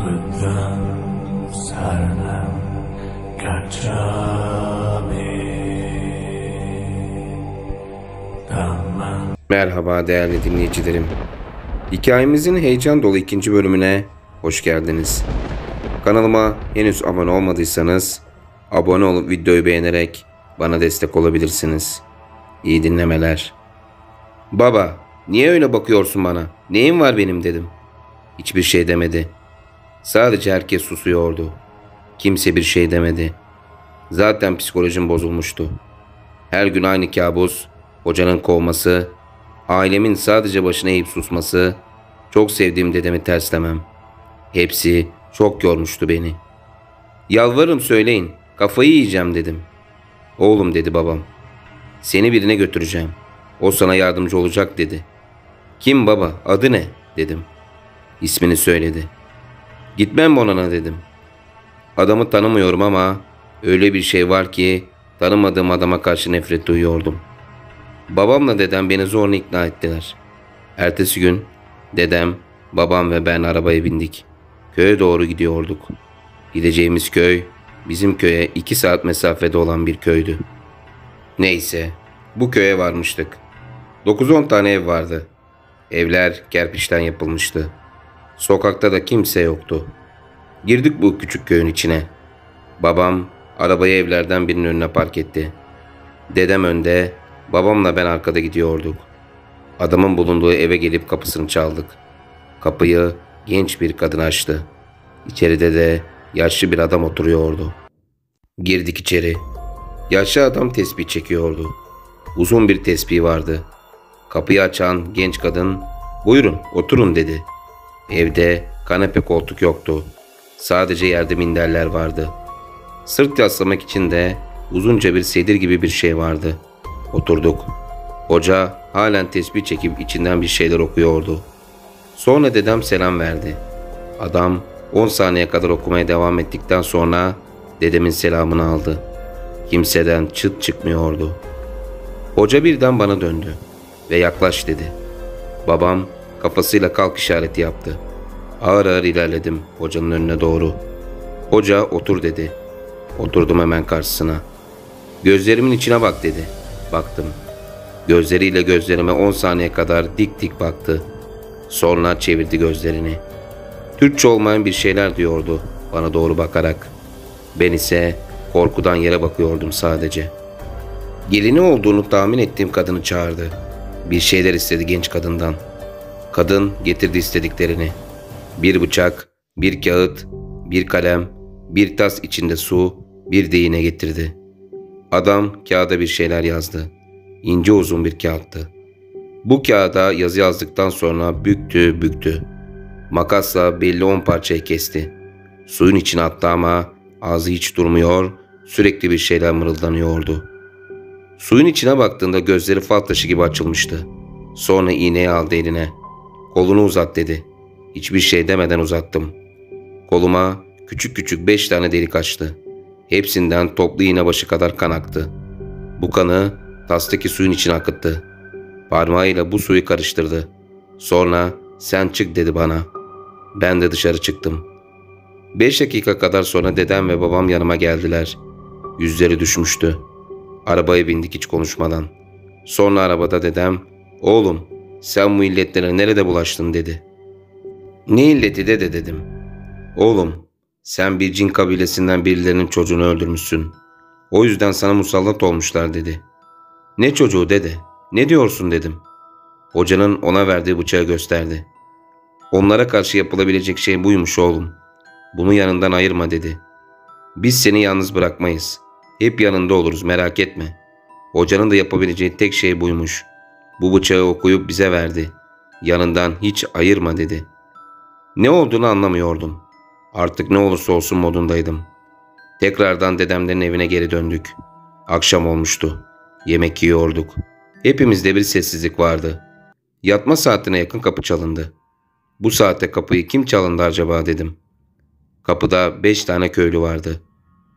Buddham Saranam Gacchami Dhammam. Merhaba değerli dinleyicilerim. Hikayemizin heyecan dolu ikinci bölümüne hoş geldiniz. Kanalıma henüz abone olmadıysanız abone olup videoyu beğenerek bana destek olabilirsiniz. İyi dinlemeler. Baba, niye öyle bakıyorsun bana? Neyim var benim dedim. Hiçbir şey demedi. Sadece herkes susuyordu. Kimse bir şey demedi. Zaten psikolojim bozulmuştu. Her gün aynı kabus, hocanın kovması, ailemin sadece başına eğip susması, çok sevdiğim dedemi terslemem. Hepsi çok yormuştu beni. Yalvarırım söyleyin, kafayı yiyeceğim dedim. Oğlum dedi babam. Seni birine götüreceğim. O sana yardımcı olacak dedi. Kim baba, adı ne dedim. İsmini söyledi. Gitmem Bonan'a dedim. Adamı tanımıyorum ama öyle bir şey var ki tanımadığım adama karşı nefret duyuyordum. Babamla dedem beni zorla ikna ettiler. Ertesi gün dedem, babam ve ben arabaya bindik. Köye doğru gidiyorduk. Gideceğimiz köy bizim köye 2 saat mesafede olan bir köydü. Neyse, bu köye varmıştık. 9-10 tane ev vardı. Evler kerpiçten yapılmıştı. Sokakta da kimse yoktu. Girdik bu küçük köyün içine. Babam arabayı evlerden birinin önüne park etti. Dedem önde, babamla ben arkada gidiyorduk. Adamın bulunduğu eve gelip kapısını çaldık. Kapıyı genç bir kadın açtı. İçeride de yaşlı bir adam oturuyordu. Girdik içeri. Yaşlı adam tespih çekiyordu. Uzun bir tespih vardı. Kapıyı açan genç kadın, "Buyurun oturun" dedi. Evde kanepe koltuk yoktu. Sadece yerde minderler vardı. Sırt yaslamak için de uzunca bir sedir gibi bir şey vardı. Oturduk. Hoca halen tesbih çekip içinden bir şeyler okuyordu. Sonra dedem selam verdi. Adam 10 saniye kadar okumaya devam ettikten sonra dedemin selamını aldı. Kimseden çıt çıkmıyordu. Hoca birden bana döndü ve yaklaş dedi. Babam kafasıyla kalk işareti yaptı. Ağır ağır ilerledim hocanın önüne doğru. Hoca otur dedi. Oturdum hemen karşısına. Gözlerimin içine bak dedi. Baktım. Gözleriyle gözlerime 10 saniye kadar dik dik baktı. Sonra çevirdi gözlerini. Türkçe olmayan bir şeyler diyordu bana doğru bakarak. Ben ise korkudan yere bakıyordum sadece. Gelini olduğunu tahmin ettiğim kadını çağırdı. Bir şeyler istedi genç kadından. Kadın getirdi istediklerini. Bir bıçak, bir kağıt, bir kalem, bir tas içinde su, bir de iğne getirdi. Adam kağıda bir şeyler yazdı. İnce uzun bir kağıttı. Bu kağıda yazı yazdıktan sonra büktü büktü. Makasla belli 10 parçayı kesti. Suyun içine attı ama ağzı hiç durmuyor, sürekli bir şeyler mırıldanıyordu. Suyun içine baktığında gözleri fal taşı gibi açılmıştı. Sonra iğneyi aldı eline. Kolunu uzat dedi. Hiçbir şey demeden uzattım. Koluma küçük küçük 5 tane delik açtı. Hepsinden toplu iğne başı kadar kan aktı. Bu kanı tastaki suyun içine akıttı. Parmağıyla bu suyu karıştırdı. Sonra sen çık dedi bana. Ben de dışarı çıktım. 5 dakika kadar sonra dedem ve babam yanıma geldiler. Yüzleri düşmüştü. Arabaya bindik hiç konuşmadan. Sonra arabada dedem, "Oğlum sen bu illetlere nerede bulaştın?" dedi. "Ne illeti dede?" dedim. "Oğlum sen bir cin kabilesinden birilerinin çocuğunu öldürmüşsün. O yüzden sana musallat olmuşlar" dedi. "Ne çocuğu dede? Ne diyorsun?" dedim. Hocanın ona verdiği bıçağı gösterdi. "Onlara karşı yapılabilecek şey buymuş oğlum. Bunu yanından ayırma" dedi. "Biz seni yalnız bırakmayız. Hep yanında oluruz, merak etme." Hocanın da yapabileceği tek şey buymuş. Bu bıçağı okuyup bize verdi. "Yanından hiç ayırma" dedi. Ne olduğunu anlamıyordum. Artık ne olursa olsun modundaydım. Tekrardan dedemlerin evine geri döndük. Akşam olmuştu. Yemek yiyorduk. Hepimizde bir sessizlik vardı. Yatma saatine yakın kapı çalındı. Bu saatte kapıyı kim çalındı acaba dedim. Kapıda 5 tane köylü vardı.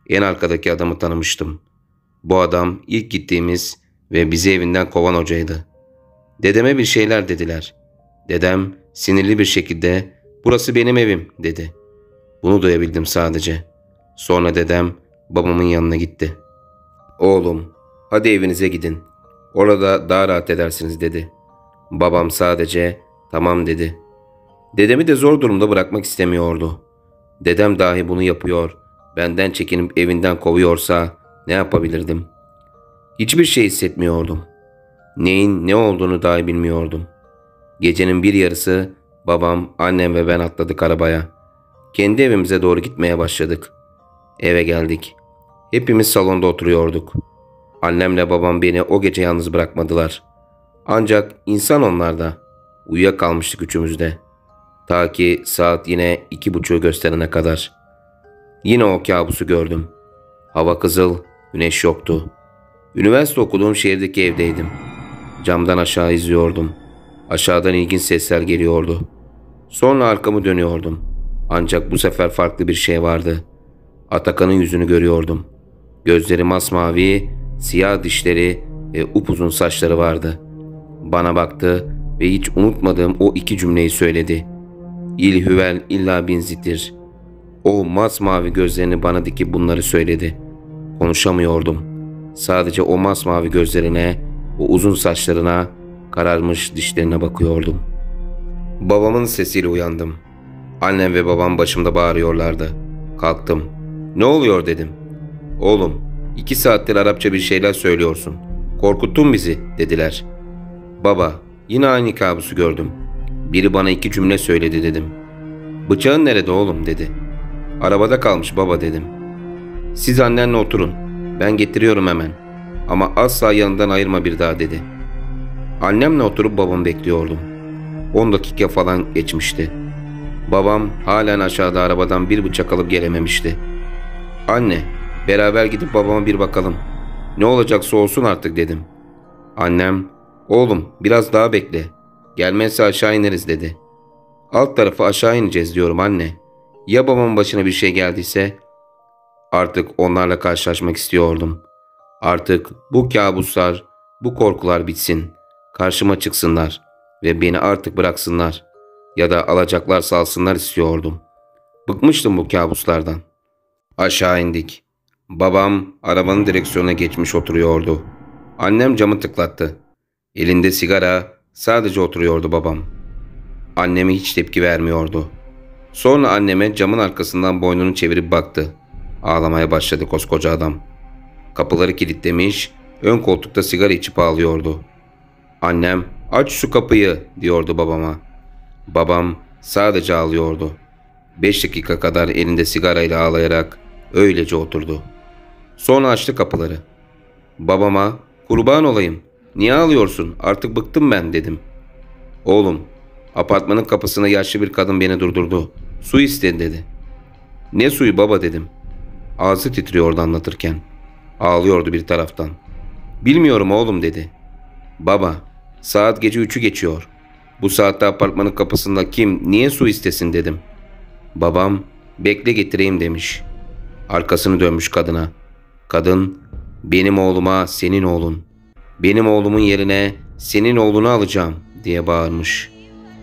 En arkadaki adamı tanımıştım. Bu adam ilk gittiğimiz ve bizi evinden kovan hocaydı. Dedeme bir şeyler dediler. Dedem sinirli bir şekilde "Burası benim evim" dedi. Bunu duyabildim sadece. Sonra dedem babamın yanına gitti. Oğlum, hadi evinize gidin. Orada daha rahat edersiniz dedi. Babam sadece tamam dedi. Dedemi de zor durumda bırakmak istemiyordu. Dedem dahi bunu yapıyor, benden çekinip evinden kovuyorsa ne yapabilirdim? Hiçbir şey hissetmiyordum. Neyin ne olduğunu dahi bilmiyordum. Gecenin bir yarısı babam, annem ve ben atladık arabaya. Kendi evimize doğru gitmeye başladık. Eve geldik. Hepimiz salonda oturuyorduk. Annemle babam beni o gece yalnız bırakmadılar. Ancak insan onlar da. Uyuyakalmıştık üçümüz de. Ta ki saat yine 2.30'u gösterene kadar. Yine o kabusu gördüm. Hava kızıl, güneş yoktu. Üniversite okuduğum şehirdeki evdeydim. Camdan aşağı izliyordum. Aşağıdan ilginç sesler geliyordu. Sonra arkamı dönüyordum. Ancak bu sefer farklı bir şey vardı. Atakan'ın yüzünü görüyordum. Gözleri masmavi, siyah dişleri ve upuzun saçları vardı. Bana baktı ve hiç unutmadığım o iki cümleyi söyledi. İl hüvel illa bin zitir. O masmavi gözlerini bana dikip bunları söyledi. Konuşamıyordum. Sadece o masmavi gözlerine, o uzun saçlarına, kararmış dişlerine bakıyordum. Babamın sesiyle uyandım. Annem ve babam başımda bağırıyorlardı. Kalktım. Ne oluyor dedim. Oğlum, 2 saattir Arapça bir şeyler söylüyorsun. Korkuttun bizi dediler. Baba, yine aynı kabusu gördüm. Biri bana 2 cümle söyledi dedim. Bıçağın nerede oğlum dedi. Arabada kalmış baba dedim. Siz annenle oturun. Ben getiriyorum hemen. Ama asla yanından ayırma bir daha dedi. Annemle oturup babamı bekliyordum. 10 dakika falan geçmişti. Babam halen aşağıda arabadan bir bıçak alıp gelememişti. Anne, beraber gidip babama bir bakalım. Ne olacaksa olsun artık dedim. Annem, oğlum biraz daha bekle. Gelmezse aşağı ineriz dedi. Alt tarafı aşağı ineceğiz diyorum anne. Ya babamın başına bir şey geldiyse? Artık onlarla karşılaşmak istiyordum. Artık bu kabuslar, bu korkular bitsin. Karşıma çıksınlar ve beni artık bıraksınlar. Ya da alacaklar salsınlar istiyordum. Bıkmıştım bu kabuslardan. Aşağı indik. Babam arabanın direksiyonuna geçmiş oturuyordu. Annem camı tıklattı. Elinde sigara, sadece oturuyordu babam. Anneme hiç tepki vermiyordu. Sonra anneme camın arkasından boynunu çevirip baktı. Ağlamaya başladı koskoca adam. Kapıları kilitlemiş, ön koltukta sigara içip ağlıyordu. Annem, aç şu kapıyı diyordu babama. Babam sadece ağlıyordu. 5 dakika kadar elinde sigarayla ağlayarak öylece oturdu. Sonra açtı kapıları. Babama, kurban olayım, niye ağlıyorsun, artık bıktım ben dedim. Oğlum, apartmanın kapısına yaşlı bir kadın beni durdurdu. Su istedi dedi. Ne suyu baba dedim. Ağzı titriyordu anlatırken. Ağlıyordu bir taraftan. Bilmiyorum oğlum dedi. Baba, saat gece 3'ü geçiyor. Bu saatte apartmanın kapısında kim, niye su istesin dedim. Babam, bekle getireyim demiş. Arkasını dönmüş kadına. Kadın, benim oğluma senin oğlun. Benim oğlumun yerine senin oğlunu alacağım diye bağırmış.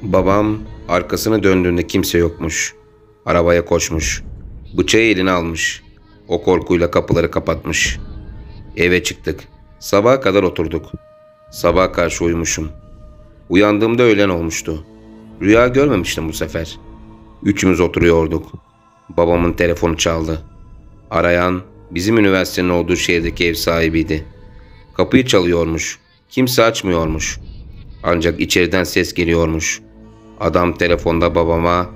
Babam arkasını döndüğünde kimse yokmuş. Arabaya koşmuş. Bıçağı eline almış. O korkuyla kapıları kapatmış. Eve çıktık. Sabaha kadar oturduk. Sabaha karşı uyumuşum. Uyandığımda öğlen olmuştu. Rüya görmemiştim bu sefer. Üçümüz oturuyorduk. Babamın telefonu çaldı. Arayan bizim üniversitenin olduğu şehirdeki ev sahibiydi. Kapıyı çalıyormuş. Kimse açmıyormuş. Ancak içeriden ses geliyormuş. Adam telefonda babama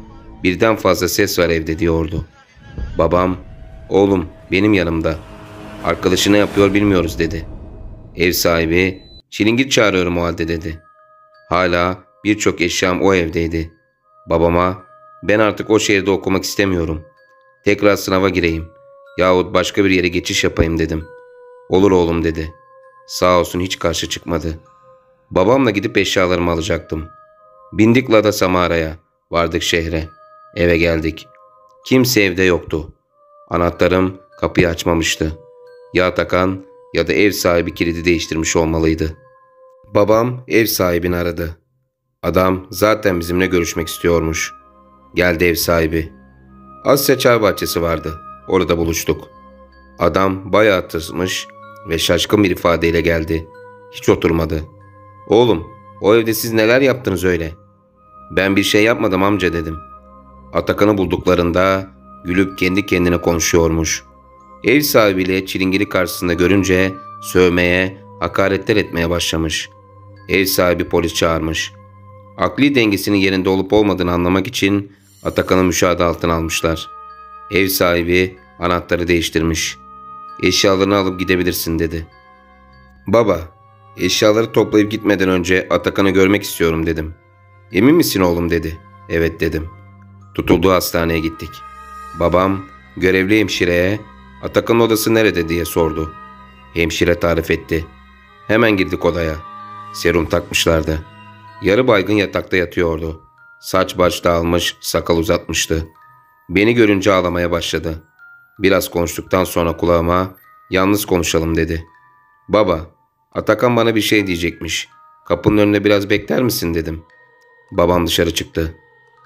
birden fazla ses var evde diyordu. Babam, oğlum benim yanımda. Arkadaşı ne yapıyor bilmiyoruz dedi. Ev sahibi, çilingir çağırıyorum o halde dedi. Hala birçok eşyam o evdeydi. Babama, ben artık o şehirde okumak istemiyorum. Tekrar sınava gireyim yahut başka bir yere geçiş yapayım dedim. Olur oğlum dedi. Sağ olsun hiç karşı çıkmadı. Babamla gidip eşyalarımı alacaktım. Bindik Lada Samara'ya. Vardık şehre. Eve geldik. Kimse evde yoktu. Anahtarım kapıyı açmamıştı. Ya Atakan ya da ev sahibi kilidi değiştirmiş olmalıydı. Babam ev sahibini aradı. Adam zaten bizimle görüşmek istiyormuş. Geldi ev sahibi. Asya Çay Bahçesi vardı. Orada buluştuk. Adam bayağı tırsmış ve şaşkın bir ifadeyle geldi. Hiç oturmadı. "Oğlum, o evde siz neler yaptınız öyle?" "Ben bir şey yapmadım amca," dedim. Atakan'ı bulduklarında gülüp kendi kendine konuşuyormuş. Ev sahibiyle çilingiri karşısında görünce sövmeye, hakaretler etmeye başlamış. Ev sahibi polis çağırmış. Akli dengesinin yerinde olup olmadığını anlamak için Atakan'ı müşahede altına almışlar. Ev sahibi anahtarı değiştirmiş. "Eşyalarını alıp gidebilirsin," dedi. "Baba, eşyaları toplayıp gitmeden önce Atakan'ı görmek istiyorum," dedim. "Emin misin oğlum?" dedi. "Evet," dedim. Tutulduğu hastaneye gittik. Babam görevli hemşireye "Atakan'ın odası nerede?" diye sordu. Hemşire tarif etti. Hemen girdik odaya. Serum takmışlardı. Yarı baygın yatakta yatıyordu. Saç baş dağılmış, sakal uzatmıştı. Beni görünce ağlamaya başladı. Biraz konuştuktan sonra kulağıma "Yalnız konuşalım," dedi. "Baba, Atakan bana bir şey diyecekmiş. Kapının önünde biraz bekler misin?" dedim. Babam dışarı çıktı.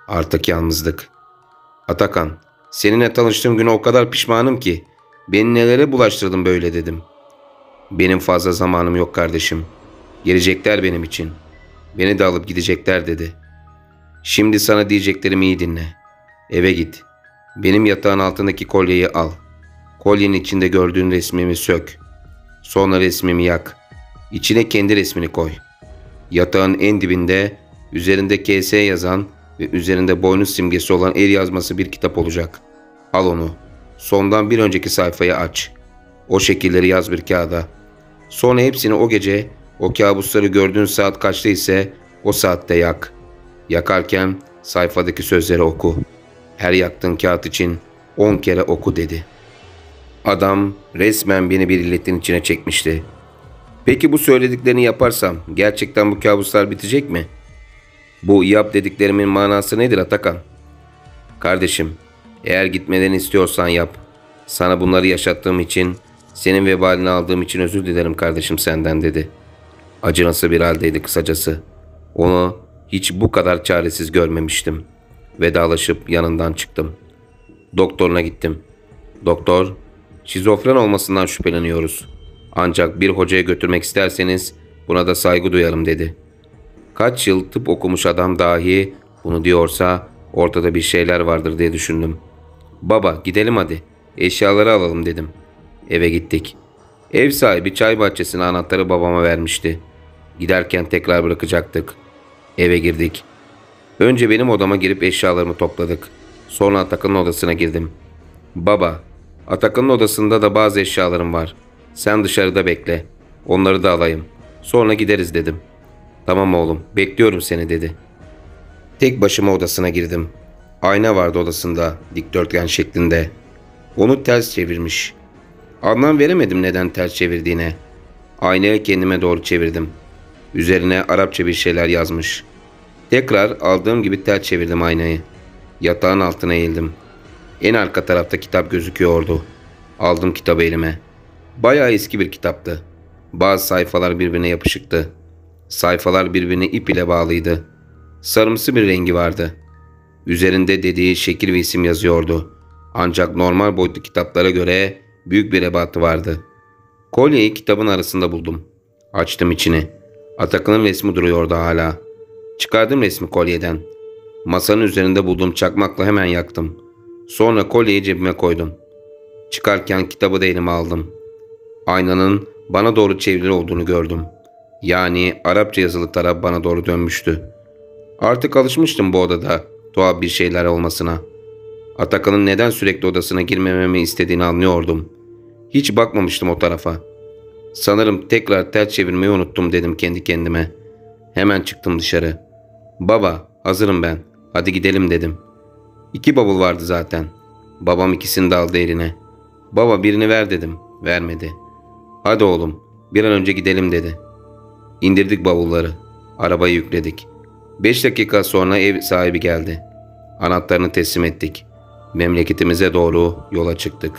Artık yalnızdık. "Atakan, seninle tanıştığım güne o kadar pişmanım ki. Beni nelere bulaştırdın böyle," dedim. "Benim fazla zamanım yok kardeşim. Gelecekler benim için. Beni de alıp gidecekler," dedi. "Şimdi sana diyeceklerimi iyi dinle. Eve git. Benim yatağın altındaki kolyeyi al. Kolyenin içinde gördüğün resmimi sök. Sonra resmimi yak. İçine kendi resmini koy. Yatağın en dibinde üzerinde KS yazan ve üzerinde boynuz simgesi olan el yazması bir kitap olacak. Al onu. Sondan bir önceki sayfayı aç. O şekilleri yaz bir kağıda. Sonra hepsini o gece o kabusları gördüğün saat kaçta ise o saatte yak. Yakarken sayfadaki sözleri oku. Her yaktığın kağıt için 10 kere oku," dedi. Adam resmen beni bir illetin içine çekmişti. "Peki bu söylediklerini yaparsam gerçekten bu kabuslar bitecek mi? Bu yap dediklerimin manası nedir Atakan?" "Kardeşim, eğer gitmelerini istiyorsan yap. Sana bunları yaşattığım için, senin vebalini aldığım için özür dilerim kardeşim senden," dedi. Acınası bir haldeydi kısacası. Onu hiç bu kadar çaresiz görmemiştim. Vedalaşıp yanından çıktım. Doktoruna gittim. "Doktor, şizofren olmasından şüpheleniyoruz. Ancak bir hocaya götürmek isterseniz buna da saygı duyarım," dedi. Kaç yıl tıp okumuş adam dahi bunu diyorsa ortada bir şeyler vardır diye düşündüm. "Baba, gidelim hadi. Eşyaları alalım," dedim. Eve gittik. Ev sahibi çay bahçesine anahtarı babama vermişti. Giderken tekrar bırakacaktık. Eve girdik. Önce benim odama girip eşyalarımı topladık. Sonra Atakan'ın odasına girdim. "Baba, Atakan'ın odasında da bazı eşyalarım var. Sen dışarıda bekle. Onları da alayım. Sonra gideriz," dedim. "Tamam oğlum, bekliyorum seni," dedi. Tek başıma odasına girdim. Ayna vardı odasında, dikdörtgen şeklinde. Onu ters çevirmiş. Anlam veremedim neden ters çevirdiğine. Aynayı kendime doğru çevirdim. Üzerine Arapça bir şeyler yazmış. Tekrar aldığım gibi ters çevirdim aynayı. Yatağın altına eğildim. En arka tarafta kitap gözüküyordu. Aldım kitabı elime. Bayağı eski bir kitaptı. Bazı sayfalar birbirine yapışıktı. Sayfalar birbirine ip ile bağlıydı. Sarımsı bir rengi vardı. Üzerinde dediği şekil ve isim yazıyordu. Ancak normal boyutlu kitaplara göre büyük bir ebatı vardı. Kolyeyi kitabın arasında buldum. Açtım içini. Atakan'ın resmi duruyordu hala. Çıkardım resmi kolyeden. Masanın üzerinde bulduğum çakmakla hemen yaktım. Sonra kolyeyi cebime koydum. Çıkarken kitabı da elime aldım. Aynanın bana doğru çevrili olduğunu gördüm. Yani Arapça yazılı taraf bana doğru dönmüştü. Artık alışmıştım bu odada tuhaf bir şeyler olmasına. Atakan'ın neden sürekli odasına girmememi istediğini anlıyordum. Hiç bakmamıştım o tarafa. Sanırım tekrar ters çevirmeyi unuttum dedim kendi kendime. Hemen çıktım dışarı. "Baba, hazırım ben. Hadi gidelim," dedim. 2 bavul vardı zaten. Babam ikisini de aldı eline. "Baba, birini ver," dedim. Vermedi. "Hadi oğlum, bir an önce gidelim," dedi. İndirdik bavulları. Arabayı yükledik. 5 dakika sonra ev sahibi geldi. Anahtarını teslim ettik. Memleketimize doğru yola çıktık.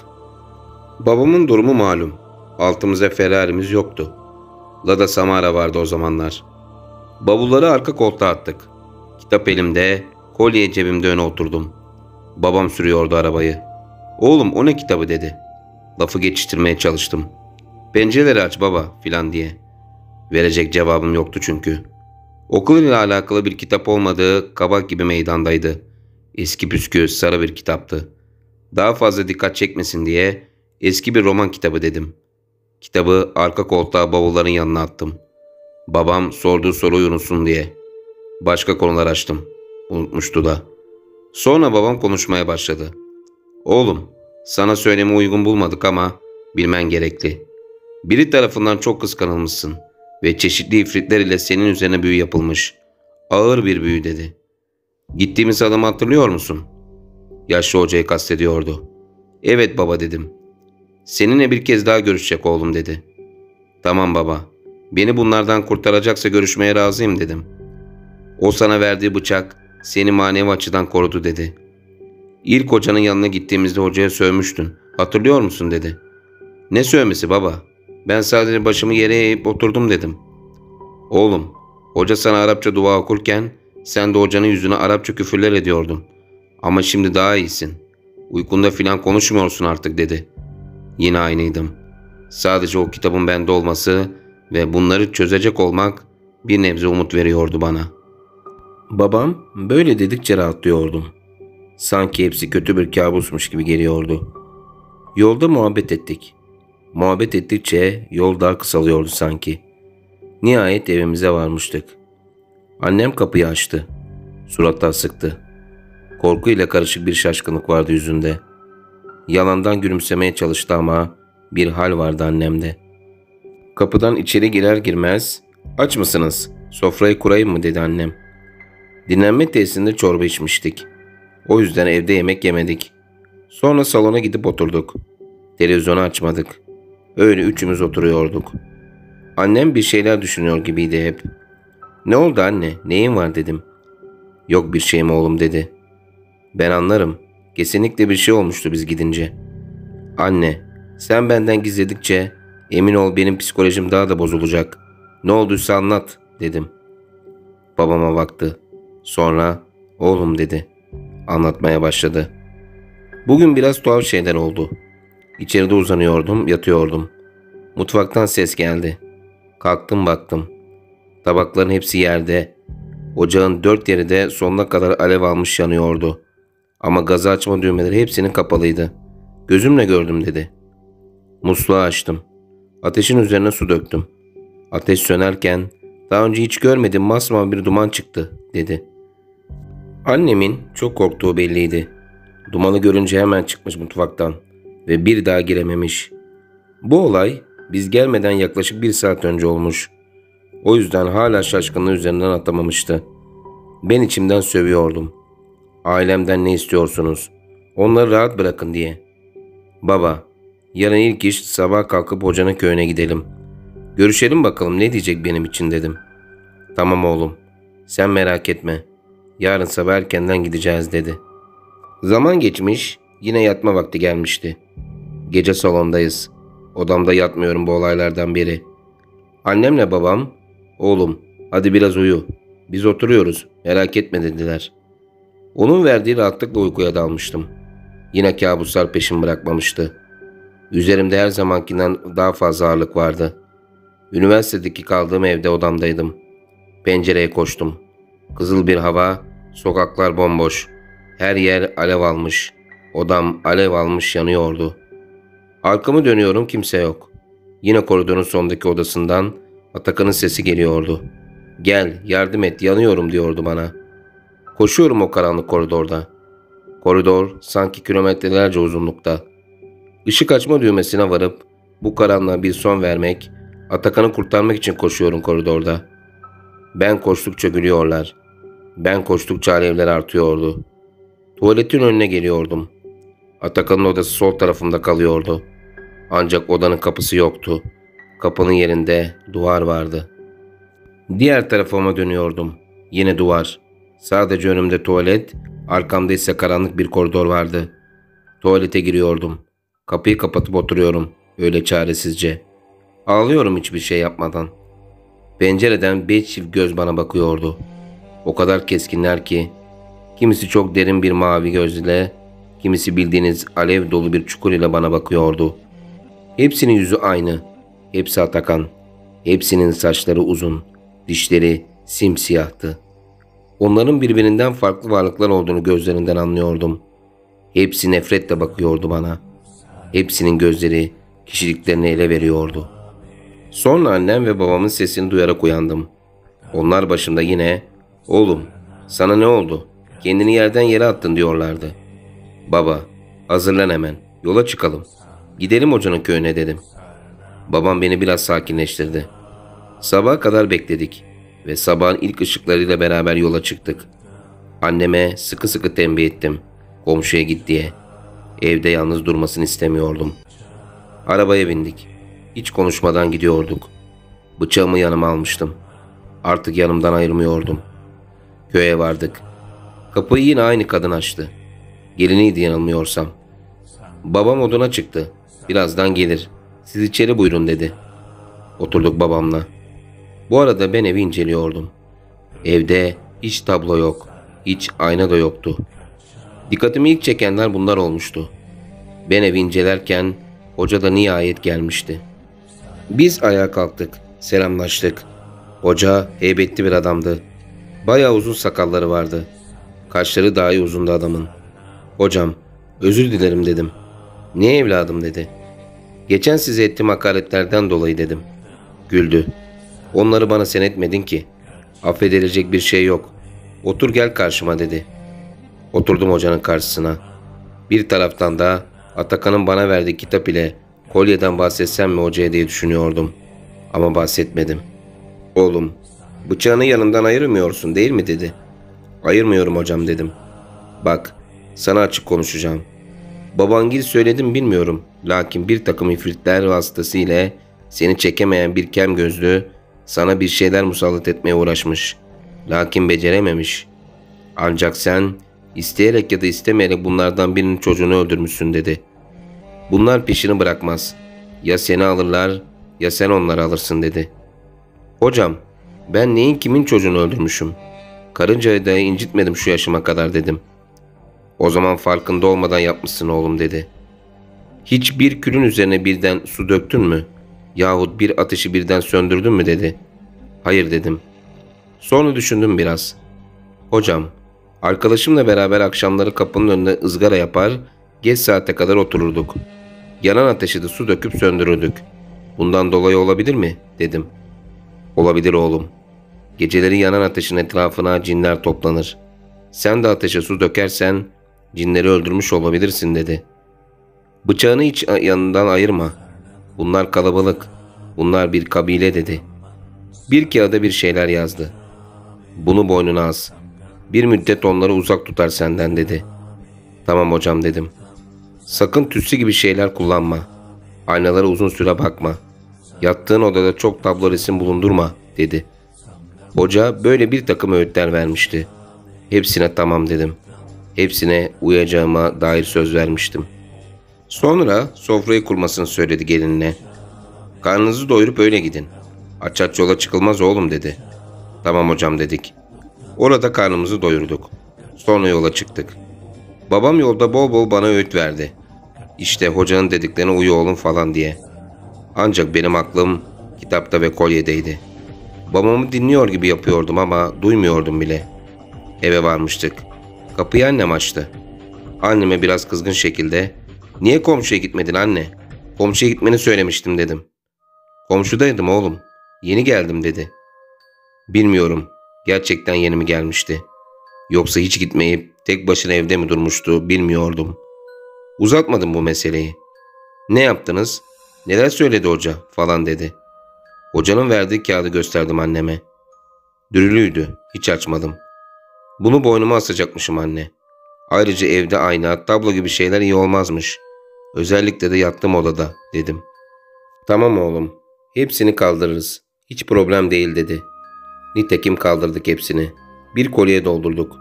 Babamın durumu malum. Altımıza Ferrari'miz yoktu. Lada Samara vardı o zamanlar. Bavulları arka koltuğa attık. Kitap elimde, kolye cebimde öne oturdum. Babam sürüyordu arabayı. Oğlum o ne kitabı dedi. Lafı geçiştirmeye çalıştım. Pencereleri aç baba filan diye. Verecek cevabım yoktu çünkü. Okul ile alakalı bir kitap olmadığı kabak gibi meydandaydı. Eski püskü sarı bir kitaptı. Daha fazla dikkat çekmesin diye eski bir roman kitabı dedim. Kitabı arka koltuğa bavulların yanına attım. Babam sorduğu soruyu unutsun diye. Başka konular açtım. Unutmuştu da. Sonra babam konuşmaya başladı. Oğlum, sana söylemi uygun bulmadık ama bilmen gerekli. Biri tarafından çok kıskanılmışsın ve çeşitli ifritler ile senin üzerine büyü yapılmış. Ağır bir büyü dedi. Gittiğimiz adamı hatırlıyor musun? Yaşlı hocayı kastediyordu. Evet baba dedim. Seninle bir kez daha görüşecek oğlum dedi. Tamam baba. Beni bunlardan kurtaracaksa görüşmeye razıyım dedim. O sana verdiği bıçak seni manevi açıdan korudu dedi. İlk hocanın yanına gittiğimizde hocaya sövmüştün. Hatırlıyor musun dedi. Ne sövmesi baba? Ben sadece başımı yere eğip oturdum dedim. Oğlum, hoca sana Arapça dua okurken sen de hocanın yüzüne Arapça küfürler ediyordun. Ama şimdi daha iyisin. Uykunda filan konuşmuyorsun artık dedi. Yine aynıydım. Sadece o kitabın bende olması ve bunları çözecek olmak bir nebze umut veriyordu bana. Babam böyle dedikçe rahatlıyordum. Sanki hepsi kötü bir kabusmuş gibi geliyordu. Yolda muhabbet ettik. Muhabbet ettikçe yol daha kısalıyordu sanki. Nihayet evimize varmıştık. Annem kapıyı açtı. Suratı asıktı. Korkuyla karışık bir şaşkınlık vardı yüzünde. Yalandan gülümsemeye çalıştı ama bir hal vardı annemde. Kapıdan içeri girer girmez "Aç mısınız? Sofrayı kurayım mı?" dedi annem. Dinlenme tesisinde çorba içmiştik. O yüzden evde yemek yemedik. Sonra salona gidip oturduk. Televizyonu açmadık. Öyle üçümüz oturuyorduk. Annem bir şeyler düşünüyor gibiydi hep. "Ne oldu anne? Neyin var?" dedim. "Yok bir şeyim oğlum" dedi. "Ben anlarım. Kesinlikle bir şey olmuştu biz gidince." "Anne, sen benden gizledikçe emin ol benim psikolojim daha da bozulacak. Ne olduysa anlat" dedim. Babama baktı. Sonra "Oğlum" dedi. Anlatmaya başladı. Bugün biraz tuhaf şeyler oldu. İçeride uzanıyordum, yatıyordum. Mutfaktan ses geldi. Kalktım baktım. Tabakların hepsi yerde. Ocağın dört yeri de sonuna kadar alev almış yanıyordu. Ama gazı açma düğmeleri hepsinin kapalıydı. "Gözümle gördüm" dedi. Musluğu açtım. Ateşin üzerine su döktüm. Ateş sönerken "Daha önce hiç görmedim masmavi bir duman çıktı" dedi. Annemin çok korktuğu belliydi. Dumanı görünce hemen çıkmış mutfaktan ve bir daha girememiş. Bu olay biz gelmeden yaklaşık 1 saat önce olmuş. O yüzden hala şaşkınlığı üzerinden atamamıştı. Ben içimden sövüyordum. Ailemden ne istiyorsunuz? Onları rahat bırakın diye. "Baba, yarın ilk iş sabah kalkıp hocanın köyüne gidelim. Görüşelim bakalım ne diyecek benim için" dedim. "Tamam oğlum, sen merak etme. Yarın sabah erkenden gideceğiz" dedi. Zaman geçmiş, yine yatma vakti gelmişti. Gece salondayız. Odamda yatmıyorum bu olaylardan beri. Annemle babam, "Oğlum, hadi biraz uyu. Biz oturuyoruz, merak etme" dediler. Onun verdiği rahatlıkla uykuya dalmıştım. Yine kabuslar peşimi bırakmamıştı. Üzerimde her zamankinden daha fazla ağırlık vardı. Üniversitedeki kaldığım evde odamdaydım. Pencereye koştum. Kızıl bir hava, sokaklar bomboş. Her yer alev almış. Odam alev almış yanıyordu. Arkamı dönüyorum, kimse yok. Yine koridorun sondaki odasından Atakan'ın sesi geliyordu. "Gel, yardım et, yanıyorum" diyordu bana. Koşuyorum o karanlık koridorda. Koridor sanki kilometrelerce uzunlukta. Işık açma düğmesine varıp bu karanlığa bir son vermek, Atakan'ı kurtarmak için koşuyorum koridorda. Ben koştukça gülüyorlar. Ben koştukça alevler artıyordu. Tuvaletin önüne geliyordum. Atakan'ın odası sol tarafımda kalıyordu. Ancak odanın kapısı yoktu. Kapının yerinde duvar vardı. Diğer tarafıma dönüyordum. Yine duvar. Sadece önümde tuvalet, arkamda ise karanlık bir koridor vardı. Tuvalete giriyordum. Kapıyı kapatıp oturuyorum. Öyle çaresizce. Ağlıyorum hiçbir şey yapmadan. Pencereden 5 çift göz bana bakıyordu. O kadar keskinler ki, kimisi çok derin bir mavi göz ile kimisi bildiğiniz alev dolu bir çukur ile bana bakıyordu. Hepsinin yüzü aynı, hepsi Atakan, hepsinin saçları uzun, dişleri simsiyahtı. Onların birbirinden farklı varlıklar olduğunu gözlerinden anlıyordum. Hepsi nefretle bakıyordu bana. Hepsinin gözleri kişiliklerini ele veriyordu. Sonra annem ve babamın sesini duyarak uyandım. Onlar başımda yine "Oğlum, sana ne oldu? Kendini yerden yere attın" diyorlardı. "Baba, hazırlan hemen. Yola çıkalım. Gidelim hocanın köyüne" dedim. Babam beni biraz sakinleştirdi. Sabaha kadar bekledik ve sabahın ilk ışıklarıyla beraber yola çıktık. Anneme sıkı sıkı tembih ettim. Komşuya git diye. Evde yalnız durmasını istemiyordum. Arabaya bindik. Hiç konuşmadan gidiyorduk. Bıçağımı yanıma almıştım. Artık yanımdan ayırmıyordum. Köye vardık. Kapıyı yine aynı kadın açtı. Geliniydi yanılmıyorsam. Babam oduna çıktı. "Birazdan gelir. Siz içeri buyurun" dedi. Oturduk babamla. Bu arada ben evi inceliyordum. Evde hiç tablo yok. Hiç ayna da yoktu. Dikkatimi ilk çekenler bunlar olmuştu. Ben evi incelerken hoca da nihayet gelmişti. Biz ayağa kalktık. Selamlaştık. Hoca heybetli bir adamdı. Bayağı uzun sakalları vardı. Kaşları daha iyi uzundu adamın. "Hocam, özür dilerim" dedim. "Niye evladım?" dedi. "Geçen size ettiğim hakaretlerden dolayı" dedim. Güldü. "Onları bana sen etmedin ki. Affedilecek bir şey yok. Otur gel karşıma" dedi. Oturdum hocanın karşısına. Bir taraftan da Atakan'ın bana verdiği kitap ile kolyeden bahsetsem mi hocaya diye düşünüyordum. Ama bahsetmedim. "Oğlum, bıçağını yanından ayırmıyorsun değil mi?" dedi. "Ayırmıyorum hocam" dedim. "Bak, sana açık konuşacağım. Babangil söyledim bilmiyorum. Lakin bir takım ifritler vasıtasıyla seni çekemeyen bir kem gözlü sana bir şeyler musallat etmeye uğraşmış. Lakin becerememiş. Ancak sen isteyerek ya da istemeyerek bunlardan birinin çocuğunu öldürmüşsün" dedi. "Bunlar peşini bırakmaz. Ya seni alırlar ya sen onları alırsın" dedi. "Hocam, ben neyin kimin çocuğunu öldürmüşüm? Karıncayı da incitmedim şu yaşıma kadar" dedim. "O zaman farkında olmadan yapmışsın oğlum" dedi. "Hiç bir külün üzerine birden su döktün mü? Yahut bir ateşi birden söndürdün mü?" dedi. "Hayır" dedim. Sonra düşündüm biraz. "Hocam, arkadaşımla beraber akşamları kapının önünde ızgara yapar, geç saate kadar otururduk. Yanan ateşi de su döküp söndürürdük. Bundan dolayı olabilir mi?" dedim. "Olabilir oğlum. Geceleri yanan ateşin etrafına cinler toplanır. Sen de ateşe su dökersen cinleri öldürmüş olabilirsin" dedi. "Bıçağını hiç yanından ayırma. Bunlar kalabalık. Bunlar bir kabile" dedi. Bir kağıda bir şeyler yazdı. "Bunu boynuna as. Bir müddet onları uzak tutar senden" dedi. "Tamam hocam" dedim. "Sakın tütsü gibi şeyler kullanma. Aynalara uzun süre bakma. Yattığın odada çok tablo resim bulundurma" dedi. Hoca böyle bir takım öğütler vermişti. Hepsine tamam dedim. Hepsine uyacağıma dair söz vermiştim. Sonra sofrayı kurmasını söyledi gelinine. "Karnınızı doyurup öyle gidin. Aç aç yola çıkılmaz oğlum" dedi. "Tamam hocam" dedik. Orada karnımızı doyurduk. Sonra yola çıktık. Babam yolda bol bol bana öğüt verdi. İşte hocanın dediklerine uyu oğlum falan diye. Ancak benim aklım kitapta ve kolyedeydi. Babamı dinliyor gibi yapıyordum ama duymuyordum bile. Eve varmıştık. Kapıyı annem açtı. Anneme biraz kızgın şekilde "Niye komşuya gitmedin anne? Komşuya gitmeni söylemiştim" dedim. "Komşudaydım oğlum. Yeni geldim" dedi. Bilmiyorum. Gerçekten yeni mi gelmişti? Yoksa hiç gitmeyip tek başına evde mi durmuştu bilmiyordum. Uzatmadım bu meseleyi. "Ne yaptınız? Neler söyledi hoca?" falan dedi. Hocanın verdiği kağıdı gösterdim anneme. Dürülüydü. Hiç açmadım. "Bunu boynuma asacakmışım anne. Ayrıca evde ayna, tablo gibi şeyler iyi olmazmış. Özellikle de yattığım odada" dedim. "Tamam oğlum. Hepsini kaldırırız. Hiç problem değil" dedi. Nitekim kaldırdık hepsini. Bir kolyeye doldurduk.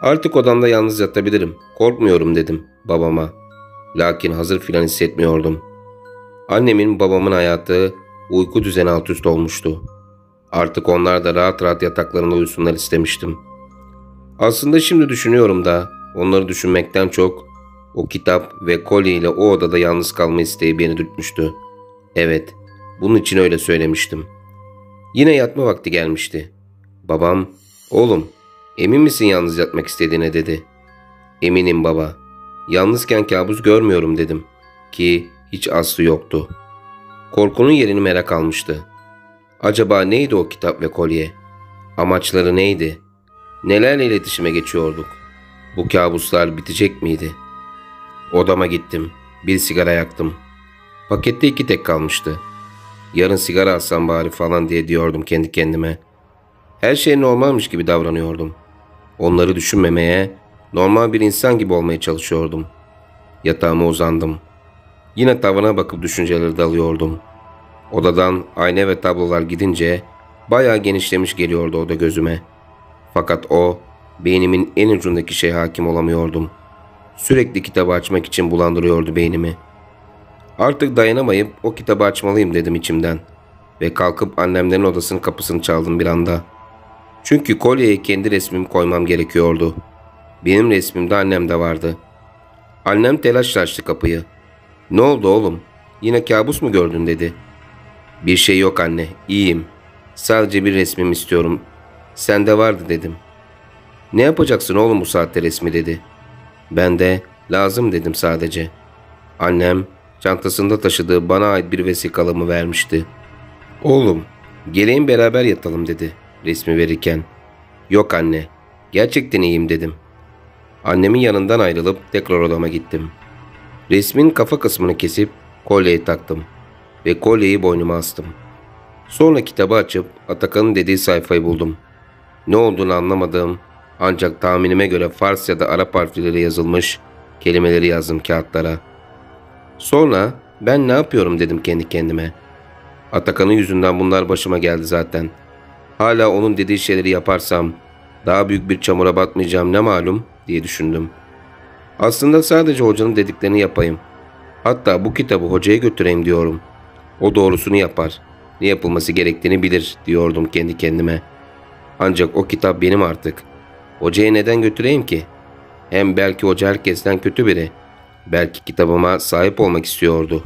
"Artık odamda yalnız yatabilirim. Korkmuyorum" dedim babama. Lakin hazır filan hissetmiyordum. Annemin babamın hayatı uyku düzeni alt üst olmuştu. Artık onlar da rahat rahat yataklarında uyusunlar istemiştim. Aslında şimdi düşünüyorum da onları düşünmekten çok O kitap ve kolye ile o odada yalnız kalma isteği beni dürtmüştü. Evet, bunun için öyle söylemiştim. Yine yatma vakti gelmişti. Babam, "Oğlum, emin misin yalnız yatmak istediğine?" dedi. "Eminim baba. Yalnızken kabus görmüyorum," dedim. Ki hiç aslı yoktu. Korkunun yerini merak almıştı. Acaba neydi o kitap ve kolye? Amaçları neydi? Nelerle iletişime geçiyorduk? Bu kabuslar bitecek miydi? Odama gittim. Bir sigara yaktım. Pakette 2 tek kalmıştı. Yarın sigara alsam bari falan diye diyordum kendi kendime. Her şey normalmiş gibi davranıyordum. Onları düşünmemeye, normal bir insan gibi olmaya çalışıyordum. Yatağıma uzandım. Yine tavana bakıp düşünceleri dalıyordum. Odadan ayna ve tablolar gidince bayağı genişlemiş geliyordu oda gözüme. Fakat o, beynimin en ucundaki şeye hakim olamıyordum. Sürekli kitabı açmak için bulandırıyordu beynimi. Artık dayanamayıp o kitabı açmalıyım dedim içimden. Ve kalkıp annemlerin odasının kapısını çaldım bir anda. Çünkü kolyeye kendi resmimi koymam gerekiyordu. Benim resmim de annemde vardı. Annem telaşla açtı kapıyı. "Ne oldu oğlum? Yine kabus mu gördün?" dedi. "Bir şey yok anne, iyiyim. Sadece bir resmimi istiyorum. Sende vardı," dedim. "Ne yapacaksın oğlum bu saatte resmi?" dedi. Ben de "Lazım," dedim sadece. Annem çantasında taşıdığı bana ait bir vesikalımı vermişti. "Oğlum, geleyim beraber yatalım," dedi resmi verirken. "Yok anne, gerçekten iyiyim," dedim. Annemin yanından ayrılıp tekrar odama gittim. Resmin kafa kısmını kesip kolyeyi taktım ve kolyeyi boynuma astım. Sonra kitabı açıp Atakan'ın dediği sayfayı buldum. Ne olduğunu anlamadığım, ancak tahminime göre Fars ya da Arap harfleriyle yazılmış kelimeleri yazdım kağıtlara. Sonra ben ne yapıyorum dedim kendi kendime. Atakan'ın yüzünden bunlar başıma geldi zaten. Hala onun dediği şeyleri yaparsam daha büyük bir çamura batmayacağım ne malum diye düşündüm. Aslında sadece hocanın dediklerini yapayım. Hatta bu kitabı hocaya götüreyim diyorum. O doğrusunu yapar. Ne yapılması gerektiğini bilir diyordum kendi kendime. Ancak o kitap benim artık. Hocaya neden götüreyim ki? Hem belki hoca herkesten kötü biri. Belki kitabıma sahip olmak istiyordu,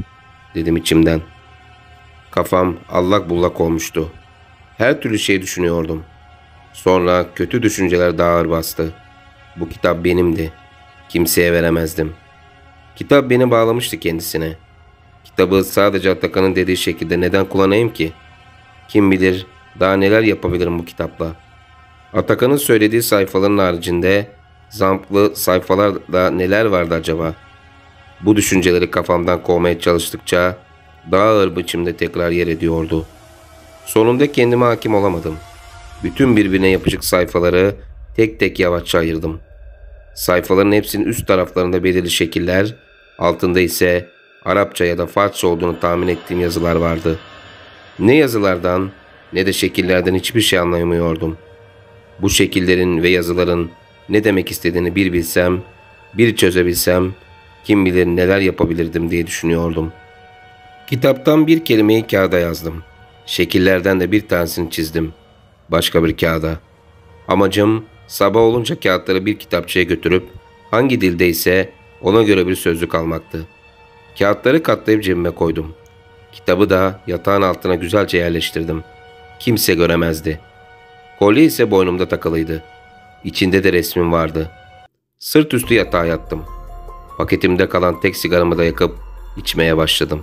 dedim içimden. Kafam allak bullak olmuştu. Her türlü şey düşünüyordum. Sonra kötü düşünceler daha ağır bastı. Bu kitap benimdi. Kimseye veremezdim. Kitap beni bağlamıştı kendisine. Kitabı sadece Atakan'ın dediği şekilde neden kullanayım ki? Kim bilir daha neler yapabilirim bu kitapla. Atakan'ın söylediği sayfaların haricinde zamplı sayfalarda neler vardı acaba? Bu düşünceleri kafamdan kovmaya çalıştıkça daha ağır biçimde tekrar yer ediyordu. Sonunda kendime hakim olamadım. Bütün birbirine yapışık sayfaları tek tek yavaşça ayırdım. Sayfaların hepsinin üst taraflarında belirli şekiller, altında ise Arapça ya da Farsça olduğunu tahmin ettiğim yazılar vardı. Ne yazılardan ne de şekillerden hiçbir şey anlayamıyordum. Bu şekillerin ve yazıların ne demek istediğini bir bilsem, bir çözebilsem, kim bilir neler yapabilirdim diye düşünüyordum. Kitaptan bir kelimeyi kağıda yazdım. Şekillerden de bir tanesini çizdim. Başka bir kağıda. Amacım sabah olunca kağıtları bir kitapçıya götürüp hangi dilde ise ona göre bir sözlük almaktı. Kağıtları katlayıp cebime koydum. Kitabı da yatağın altına güzelce yerleştirdim. Kimse göremezdi. Kolye ise boynumda takılıydı. İçinde de resmim vardı. Sırt üstü yatağa yattım. Paketimde kalan tek sigaramı da yakıp içmeye başladım.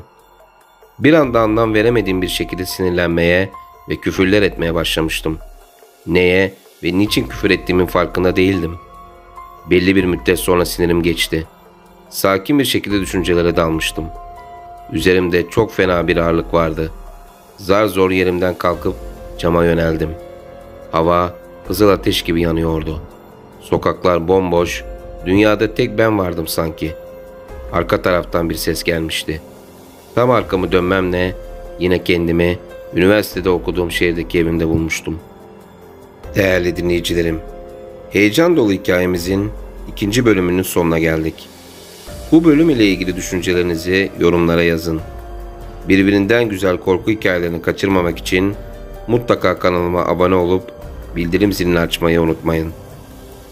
Bir anda anlam veremediğim bir şekilde sinirlenmeye ve küfürler etmeye başlamıştım. Neye ve niçin küfür ettiğimin farkında değildim. Belli bir müddet sonra sinirim geçti. Sakin bir şekilde düşüncelere dalmıştım. Üzerimde çok fena bir ağırlık vardı. Zar zor yerimden kalkıp cama yöneldim. Hava kızıl ateş gibi yanıyordu. Sokaklar bomboş, dünyada tek ben vardım sanki. Arka taraftan bir ses gelmişti. Tam arkamı dönmemle yine kendimi üniversitede okuduğum şehirdeki evimde bulmuştum. Değerli dinleyicilerim, heyecan dolu hikayemizin 2. bölümünün sonuna geldik. Bu bölüm ile ilgili düşüncelerinizi yorumlara yazın. Birbirinden güzel korku hikayelerini kaçırmamak için mutlaka kanalıma abone olup bildirim zilini açmayı unutmayın.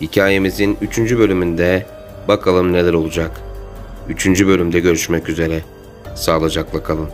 Hikayemizin 3. bölümünde bakalım neler olacak. 3. bölümde görüşmek üzere. Sağlıcakla kalın.